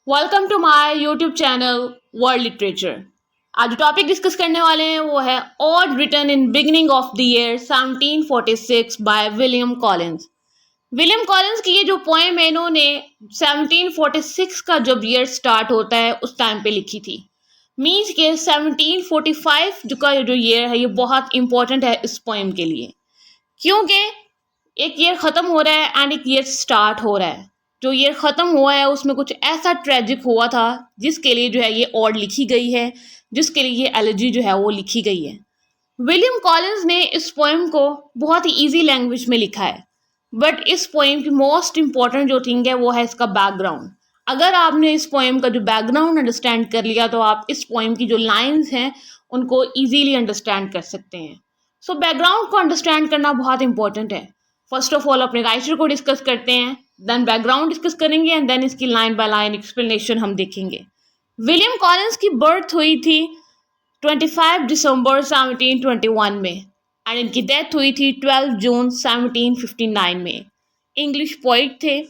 Welcome to my YouTube channel world literature. आज जो topic discuss करने वाले हैं वो है ode written in beginning of the year 1746 by William Collins. William Collins की ये जो पोएम है इन्होंने 1746 का जब ईयर स्टार्ट होता है उस टाइम पे लिखी थी। मीन्स के 1745 जो का जो ईयर है ये बहुत इंपॉर्टेंट है इस पोएम के लिए, क्योंकि एक ईयर खत्म हो रहा है एंड एक ईयर स्टार्ट हो रहा है। जो ईयर खत्म हुआ है उसमें कुछ ऐसा ट्रेजिक हुआ था जिसके लिए जो है ये ऑड लिखी गई है, जिसके लिए ये एलिजी जो है वो लिखी गई है। विलियम कॉलिंस ने इस पोएम को बहुत ही इजी लैंग्वेज में लिखा है, बट इस पोएम की मोस्ट इंपॉर्टेंट जो थिंग है वो है इसका बैकग्राउंड। अगर आपने इस पोएम का जो बैकग्राउंड अंडरस्टैंड कर लिया तो आप इस पोएम की जो लाइंस हैं उनको इजीली अंडरस्टैंड कर सकते हैं। सो बैकग्राउंड को अंडरस्टैंड करना बहुत इंपॉर्टेंट है। फर्स्ट ऑफ ऑल अपने राइटर को डिस्कस करते हैं, देन बैकग्राउंड डिस्कस करेंगे एंड देन इसकी लाइन बाय लाइन एक्सप्लेनेशन हम देखेंगे। विलियम कॉलिंस की बर्थ हुई थी 25 दिसंबर 1721 में एंड इनकी डेथ हुई थी 12 जून 1759 में। इंग्लिश पोइट थे।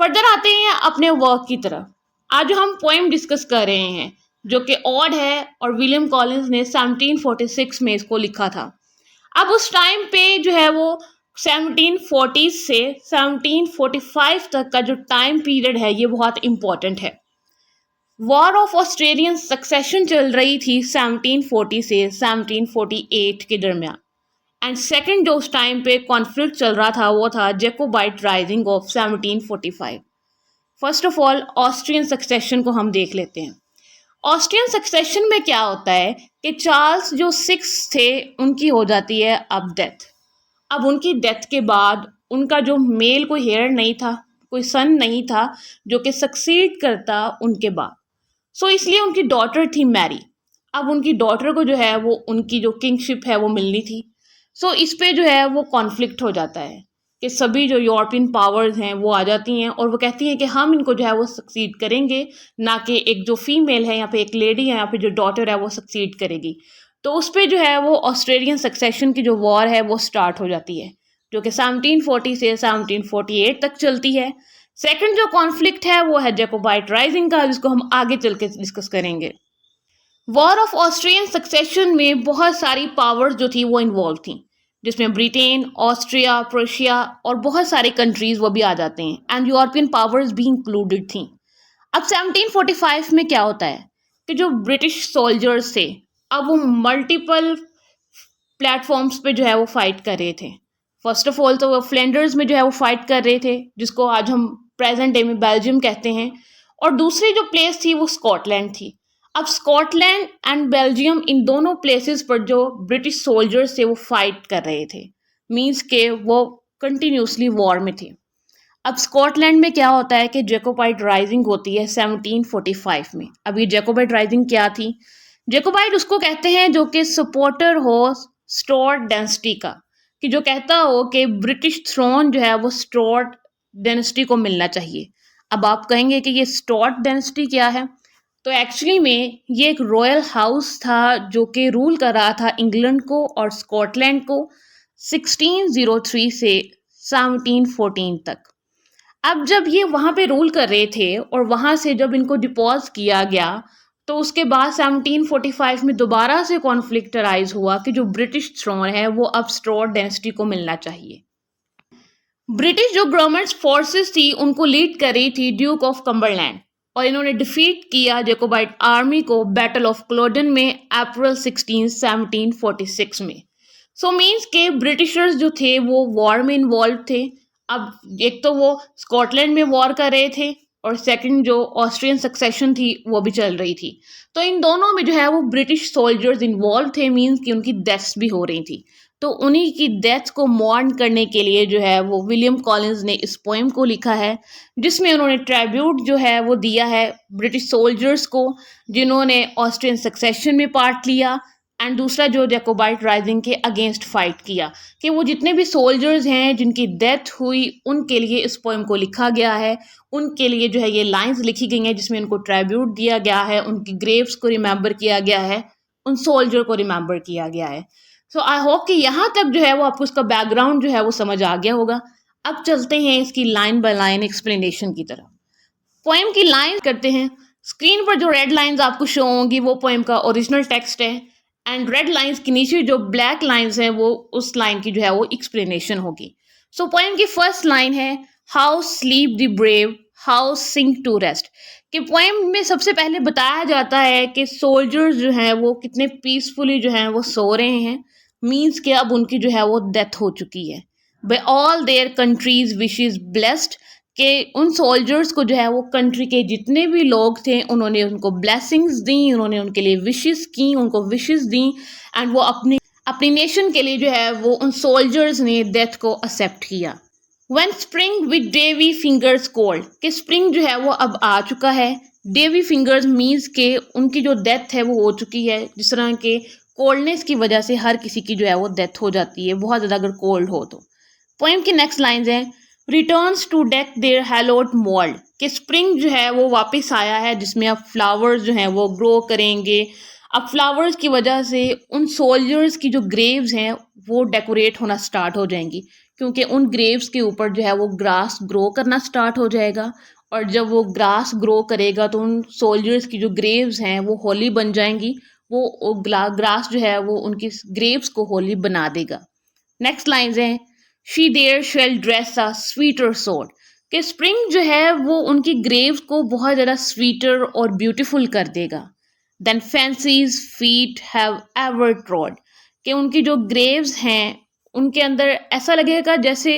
फर्दर आते हैं अपने वर्क की तरफ। आज जो हम पोएम डिस्कस कर रहे हैं जो कि ऑड है और विलियम कॉलिंस ने 1746 में इसको लिखा था। अब उस टाइम पे जो है वो 1740 से 1745 तक का जो टाइम पीरियड है ये बहुत इंपॉर्टेंट है। वॉर ऑफ ऑस्ट्रेलियन सक्सेशन चल रही थी 1740 से 1748 के दरमियान एंड सेकंड जो उस टाइम पे कॉन्फ्लिक्ट चल रहा था वो था Jacobite rising of 1745। First of all Austrian succession को हम देख लेते हैं। ऑस्ट्रियन सक्सेशन में क्या होता है कि चार्ल्स जो सिक्स थे उनकी हो जाती है अब डेथ। अब उनकी डेथ के बाद उनका जो मेल कोई हेयर नहीं था, कोई सन नहीं था जो कि सक्सीड करता उनके बाद। सो इसलिए उनकी डॉटर थी मैरी। अब उनकी डॉटर को जो है वो उनकी जो किंगशिप है वो मिलनी थी। सो इस पे जो है वो कॉन्फ्लिक्ट हो जाता है कि सभी जो यूरोपियन पावर्स हैं वो आ जाती हैं और वो कहती हैं कि हम इनको जो है वो सक्सीड करेंगे, ना कि एक जो फीमेल है यहाँ पे एक लेडी है यहाँ पे जो डॉटर है वो सक्सीड करेगी। तो उस पर जो है वो ऑस्ट्रेलियन सक्सेशन की जो वॉर है वो स्टार्ट हो जाती है जो कि 1740 से 1748 तक चलती है। सेकंड जो कॉन्फ्लिक्ट है वो है जैकोबाइट राइजिंग का, जिसको हम आगे चल के डिस्कस करेंगे। वॉर ऑफ ऑस्ट्रियन सक्सेशन में बहुत सारी पावर्स जो थी वो इन्वॉल्व थी, जिसमें ब्रिटेन, ऑस्ट्रिया, प्रोशिया और बहुत सारी कंट्रीज वो भी आ जाते हैं एंड यूरोपियन पावर्स भी इंक्लूडेड थी। अब 1745 में क्या होता है कि जो ब्रिटिश सोल्जर्स थे अब वो मल्टीपल प्लेटफॉर्म्स पे जो है वो फाइट कर रहे थे। फर्स्ट ऑफ ऑल तो वो फ्लैंडर्स में जो है वो फाइट कर रहे थे, जिसको आज हम प्रेजेंट डे में बेल्जियम कहते हैं, और दूसरी जो प्लेस थी वो स्कॉटलैंड थी। अब स्कॉटलैंड एंड बेल्जियम इन दोनों प्लेसेस पर जो ब्रिटिश सोल्जर्स थे वो फाइट कर रहे थे, मीन्स के वो कंटिन्यूसली वॉर में थे। अब स्कॉटलैंड में क्या होता है कि जैकोबाइट राइजिंग होती है 1745 में। अब ये जैकोबाइट राइजिंग क्या थी? जैकोबाइट उसको कहते हैं जो कि सपोर्टर हो स्टुअर्ट डायनेस्टी का, कि जो कहता हो कि ब्रिटिश थ्रोन जो है वो स्टुअर्ट डायनेस्टी को मिलना चाहिए। अब आप कहेंगे कि ये स्टुअर्ट डायनेस्टी क्या है? तो एक्चुअली में ये एक रॉयल हाउस था जो कि रूल कर रहा था इंग्लैंड को और स्कॉटलैंड को 1603 से 1714 तक। अब जब ये वहाँ पे रूल कर रहे थे और वहाँ से जब इनको डिपॉज किया गया तो उसके बाद 1745 में दोबारा से कॉन्फ्लिक्ट अराइज हुआ कि जो ब्रिटिश थ्रोन है वो अब स्टुअर्ट डायनेस्टी को मिलना चाहिए। ब्रिटिश जो गवर्नमेंट फोर्सेस थी उनको लीड कर रही थी ड्यूक ऑफ कम्बरलैंड और इन्होंने डिफीट किया जैकोबाइट आर्मी को बैटल ऑफ क्लोडन में अप्रैल 16 1746 में। सो मीन्स के ब्रिटिशर्स जो थे वो वॉर में इन्वॉल्व थे। अब एक तो वो स्कॉटलैंड में वॉर कर रहे थे और सेकंड जो ऑस्ट्रियन सक्सेशन थी वो भी चल रही थी। तो इन दोनों में जो है वो ब्रिटिश सोल्जर्स इन्वॉल्व थे, मीन्स कि उनकी डेथ्स भी हो रही थी। तो उन्हीं की डेथ को मॉर्न करने के लिए जो है वो विलियम कॉलिंस ने इस पोएम को लिखा है, जिसमें उन्होंने ट्रिब्यूट जो है वो दिया है ब्रिटिश सोल्जर्स को जिन्होंने ऑस्ट्रियन सक्सेशन में पार्ट लिया एंड दूसरा जो जैकोबाइट राइजिंग के अगेंस्ट फाइट किया, कि वो जितने भी सोल्जर्स हैं जिनकी डेथ हुई उनके लिए इस पोएम को लिखा गया है। उनके लिए जो है ये लाइंस लिखी गई हैं जिसमें उनको ट्रिब्यूट दिया गया है, उनकी ग्रेव्स को रिमेंबर किया गया है, उन सोल्जर को रिमेंबर किया गया है। सो आई होप कि यहाँ तक जो है वो आपको उसका बैकग्राउंड जो है वो समझ आ गया होगा। अब चलते हैं इसकी लाइन बाय लाइन एक्सप्लेनेशन की तरफ। पोएम की लाइन करते हैं। स्क्रीन पर जो रेड लाइंस आपको शो होंगी वो पोएम का ओरिजिनल टेक्स्ट है, एंड रेड लाइंस के नीचे जो ब्लैक लाइंस हैं वो उस लाइन की जो है वो एक्सप्लेनेशन होगी। सो पोएम की फर्स्ट लाइन है, how sleep the brave, how sink to rest. कि पोएम में सबसे पहले बताया जाता है कि सोल्जर्स जो हैं वो कितने पीसफुली जो हैं वो सो रहे हैं, मीन्स कि अब उनकी जो है वो डेथ हो चुकी है। By all their country's wishes blessed, कि उन सोल्जर्स को जो है वो कंट्री के जितने भी लोग थे उन्होंने उनको ब्लेसिंग्स दी, उन्होंने उनके लिए विशेस की, उनको विशेस दी, एंड वो अपनी अपनी नेशन के लिए जो है वो उन सोल्जर्स ने डेथ को एक्सेप्ट किया। When spring with Davy fingers cold, कि स्प्रिंग जो है वो अब आ चुका है। डेवी फिंगर्स मीन्स के उनकी जो डेथ है वो हो चुकी है, जिस तरह के कोल्डनेस की वजह से हर किसी की जो है वो डेथ हो जाती है बहुत ज़्यादा अगर कोल्ड हो तो। पोएम की नेक्स्ट लाइन्स हैं, returns to deck their hallowed mould, कि स्प्रिंग जो है वो वापस आया है जिसमें अब फ्लावर्स जो हैं वो ग्रो करेंगे। अब फ्लावर्स की वजह से उन सोल्जर्स की जो ग्रेव्स हैं वो डेकोरेट होना स्टार्ट हो जाएंगी, क्योंकि उन ग्रेव्स के ऊपर जो है वो ग्रास ग्रो करना स्टार्ट हो जाएगा, और जब वो ग्रास ग्रो करेगा तो उन सोल्जर्स की जो ग्रेव्स हैं वो होली बन जाएंगी। वो ग्रास जो है वो उनकी ग्रेव्स को होली बना देगा। नेक्स्ट लाइन्स हैं, she there shall dress a sweeter sod, कि स्प्रिंग जो है वो उनकी ग्रेव्स को बहुत ज़्यादा स्वीटर और ब्यूटीफुल कर देगा। Than fancy's feet have ever trod, कि उनकी जो ग्रेव्स हैं उनके अंदर ऐसा लगेगा जैसे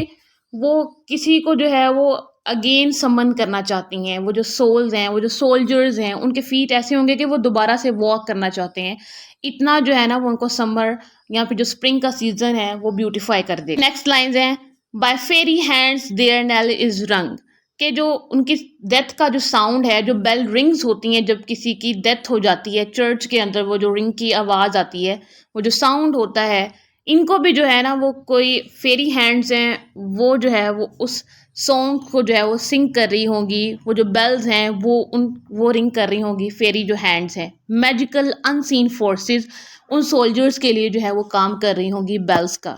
वो किसी को जो है वो अगेन समन करना चाहती हैं। वो जो सोल्स हैं, वो जो सोल्जर्स हैं, उनके फीट ऐसे होंगे कि वो दोबारा से वॉक करना चाहते हैं। इतना जो है ना वो उनको समर यहाँ पे जो स्प्रिंग का सीजन है वो ब्यूटीफाई कर देगा। नेक्स्ट लाइन्स हैं, by fairy hands their knell is rung, कि जो उनकी डेथ का जो साउंड है, जो बेल रिंग्स होती हैं जब किसी की डेथ हो जाती है चर्च के अंदर, वो जो रिंग की आवाज़ आती है, वो जो साउंड होता है, इनको भी जो है ना वो कोई फेरी हैंड्स हैं वो जो है वो उस सॉन्ग को जो है वो सिंग कर रही होंगी। वो जो बेल्स हैं वो रिंग कर रही होंगी, फेरी जो हैंड्स हैं। मैजिकल अनसीन फोर्सेस उन सोल्जर्स के लिए जो है वो काम कर रही होंगी बेल्स का।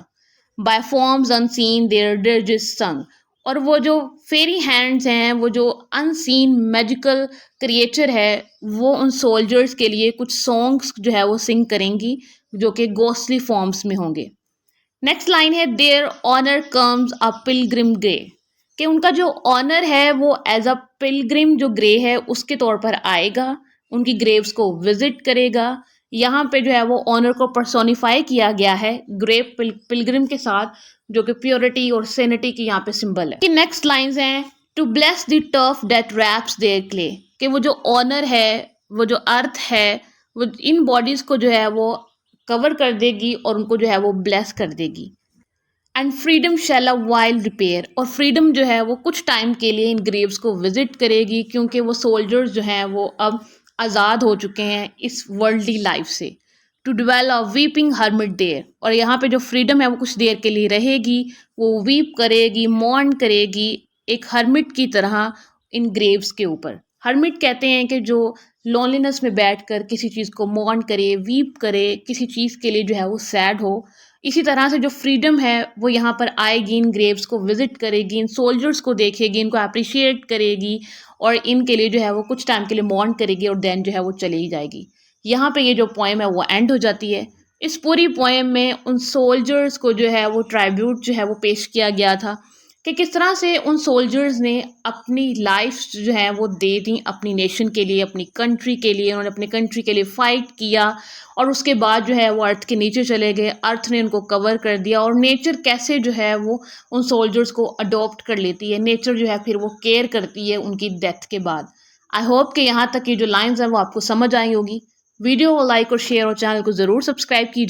बाय फॉर्म्स अनसीन देयर डिर्जेस संग, और वो जो फेरी हैंड्स हैं, वो जो अनसीन मैजिकल क्रिएचर है, वो उन सोल्जर्स के लिए कुछ सॉन्ग्स जो है वो सिंग करेंगी जो कि गोस्टली फॉर्म्स में होंगे। नेक्स्ट लाइन है, there honour comes a pilgrim grey, कि उनका जो ऑनर है वो एज अ पिलग्रिम जो ग्रे है उसके तौर पर आएगा, उनकी ग्रेव्स को विजिट करेगा। यहाँ पे जो है वो ऑनर को पर्सोनिफाई किया गया है ग्रे पिलग्रिम के साथ, जो कि प्योरिटी और सेनिटी की यहाँ पे सिंबल है। कि नेक्स्ट लाइन्स हैं, to bless the turf that wraps their clay, कि वो जो ऑनर है, वो जो अर्थ है, वो इन बॉडीज को जो है वो कवर कर देगी और उनको जो है वो ब्लेस कर देगी। And freedom shall awhile repair, और फ्रीडम जो है वो कुछ टाइम के लिए इन ग्रेव्स को विजिट करेगी, क्योंकि वो सोल्जर्स जो हैं वो अब आज़ाद हो चुके हैं इस वर्ल्डली लाइफ से। To dwell a weeping hermit there, और यहाँ पे जो फ्रीडम है वो कुछ देर के लिए रहेगी, वो वीप करेगी, मॉर्न करेगी एक हर्मिट की तरह इन ग्रेव्स के ऊपर। हर्मिट कहते हैं कि जो लोनलीनेस में बैठकर किसी चीज़ को मॉर्न करे, वीप करे, किसी चीज़ के लिए जो है वो सैड हो। इसी तरह से जो फ्रीडम है वो यहाँ पर आएगी, इन ग्रेव्स को विजिट करेगी, इन सोल्जर्स को देखेगी, इनको अप्रिशिएट करेगी और इनके लिए जो है वो कुछ टाइम के लिए मॉर्न करेगी और देन जो है वो चली जाएगी। यहाँ पे ये जो पोएम है वो एंड हो जाती है। इस पूरी पोएम में उन सोल्जर्स को जो है वो ट्राइब्यूट जो है वो पेश किया गया था कि किस तरह से उन सोल्जर्स ने अपनी लाइफ जो है वो दे दी अपनी नेशन के लिए, अपनी कंट्री के लिए। उन्होंने अपनी कंट्री के लिए फ़ाइट किया और उसके बाद जो है वो अर्थ के नीचे चले गए, अर्थ ने उनको कवर कर दिया। और नेचर कैसे जो है वो उन सोल्जर्स को अडॉप्ट कर लेती है, नेचर जो है फिर वो केयर करती है उनकी डेथ के बाद। आई होप कि यहाँ तक की जो लाइन्स हैं वो आपको समझ आई होगी। वीडियो को लाइक और शेयर और चैनल को ज़रूर सब्सक्राइब कीजिए।